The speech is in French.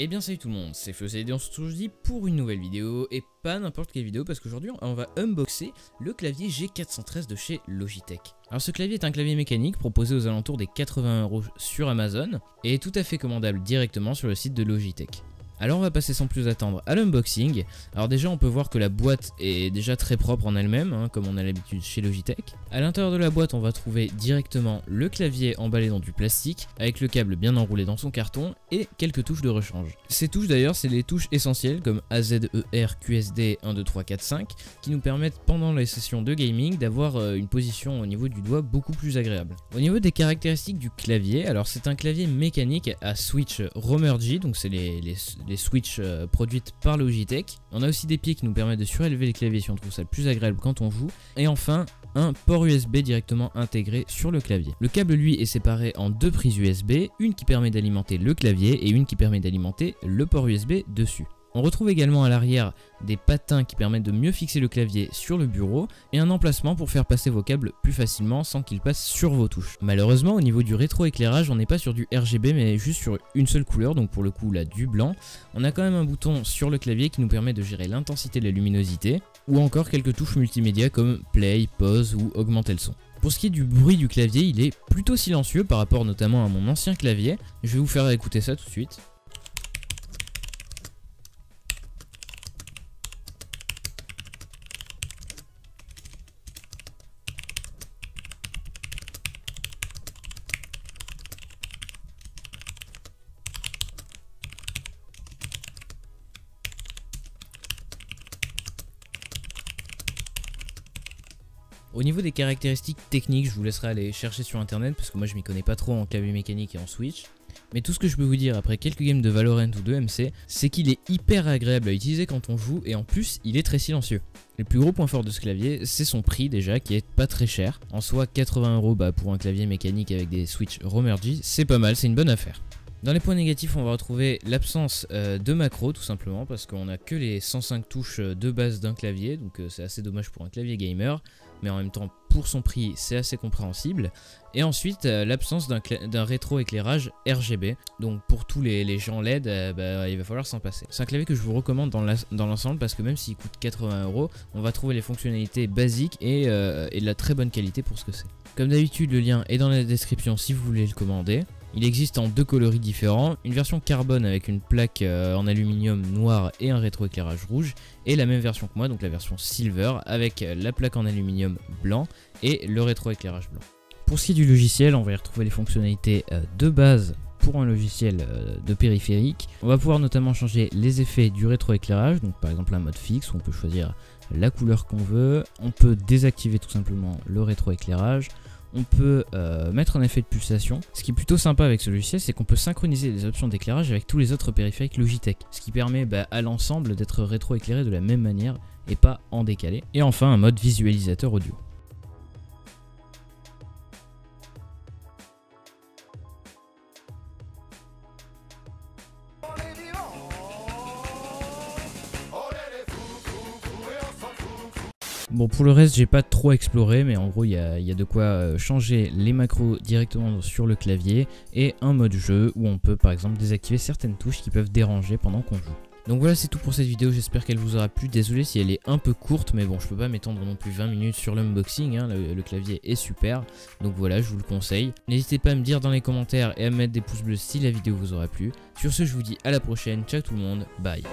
Eh bien salut tout le monde, c'est Feu et on se retrouve aujourd'hui pour une nouvelle vidéo, et pas n'importe quelle vidéo parce qu'aujourd'hui on va unboxer le clavier G413 de chez Logitech. Alors ce clavier est un clavier mécanique proposé aux alentours des 80 € sur Amazon et est tout à fait commandable directement sur le site de Logitech. Alors on va passer sans plus attendre à l'unboxing. Alors déjà on peut voir que la boîte est déjà très propre en elle-même, comme on a l'habitude chez Logitech. À l'intérieur de la boîte on va trouver directement le clavier emballé dans du plastique, avec le câble bien enroulé dans son carton et quelques touches de rechange. Ces touches d'ailleurs c'est les touches essentielles comme AZER, QSD 1, 2, 3, 4, 5 qui nous permettent pendant les sessions de gaming d'avoir une position au niveau du doigt beaucoup plus agréable. Au niveau des caractéristiques du clavier, alors c'est un clavier mécanique à switch Romergy, donc c'est les switches produites par Logitech. On a aussi des pieds qui nous permettent de surélever les claviers si on trouve ça le plus agréable quand on joue. Et enfin, un port USB directement intégré sur le clavier. Le câble lui est séparé en deux prises USB, une qui permet d'alimenter le clavier et une qui permet d'alimenter le port USB dessus. On retrouve également à l'arrière des patins qui permettent de mieux fixer le clavier sur le bureau et un emplacement pour faire passer vos câbles plus facilement sans qu'ils passent sur vos touches. Malheureusement au niveau du rétroéclairage on n'est pas sur du RGB mais juste sur une seule couleur, donc pour le coup là du blanc. On a quand même un bouton sur le clavier qui nous permet de gérer l'intensité de la luminosité ou encore quelques touches multimédia comme play, pause ou augmenter le son. Pour ce qui est du bruit du clavier, il est plutôt silencieux par rapport notamment à mon ancien clavier. Je vais vous faire écouter ça tout de suite. Au niveau des caractéristiques techniques, je vous laisserai aller chercher sur internet parce que moi je m'y connais pas trop en clavier mécanique et en switch. Mais tout ce que je peux vous dire après quelques games de Valorant ou de MC, c'est qu'il est hyper agréable à utiliser quand on joue et en plus il est très silencieux. Le plus gros point fort de ce clavier, c'est son prix déjà qui est pas très cher. En soi 80 € pour un clavier mécanique avec des switches Romergy, c'est pas mal, c'est une bonne affaire. Dans les points négatifs, on va retrouver l'absence de macros tout simplement parce qu'on a que les 105 touches de base d'un clavier, donc c'est assez dommage pour un clavier gamer, mais en même temps pour son prix c'est assez compréhensible. Et ensuite l'absence d'un rétroéclairage RGB, donc pour tous les gens LED, il va falloir s'en passer. C'est un clavier que je vous recommande dans l'ensemble parce que même s'il coûte 80 €, on va trouver les fonctionnalités basiques et de la très bonne qualité pour ce que c'est. Comme d'habitude le lien est dans la description si vous voulez le commander. Il existe en deux coloris différents, une version carbone avec une plaque en aluminium noir et un rétroéclairage rouge, et la même version que moi, donc la version silver, avec la plaque en aluminium blanc et le rétroéclairage blanc. Pour ce qui est du logiciel, on va y retrouver les fonctionnalités de base pour un logiciel de périphérique. On va pouvoir notamment changer les effets du rétroéclairage, donc par exemple un mode fixe où on peut choisir la couleur qu'on veut, on peut désactiver tout simplement le rétroéclairage. On peut mettre un effet de pulsation. Ce qui est plutôt sympa avec ce logiciel, c'est qu'on peut synchroniser les options d'éclairage avec tous les autres périphériques Logitech. Ce qui permet à l'ensemble d'être rétroéclairé de la même manière et pas en décalé. Et enfin un mode visualisateur audio. Bon, pour le reste j'ai pas trop exploré, mais en gros il y a de quoi changer les macros directement sur le clavier et un mode jeu où on peut par exemple désactiver certaines touches qui peuvent déranger pendant qu'on joue. Donc voilà, c'est tout pour cette vidéo, j'espère qu'elle vous aura plu. Désolé si elle est un peu courte, mais bon, je peux pas m'étendre non plus 20 minutes sur l'unboxing, le clavier est super. Donc voilà, je vous le conseille. N'hésitez pas à me dire dans les commentaires et à me mettre des pouces bleus si la vidéo vous aura plu. Sur ce, je vous dis à la prochaine, ciao tout le monde, bye.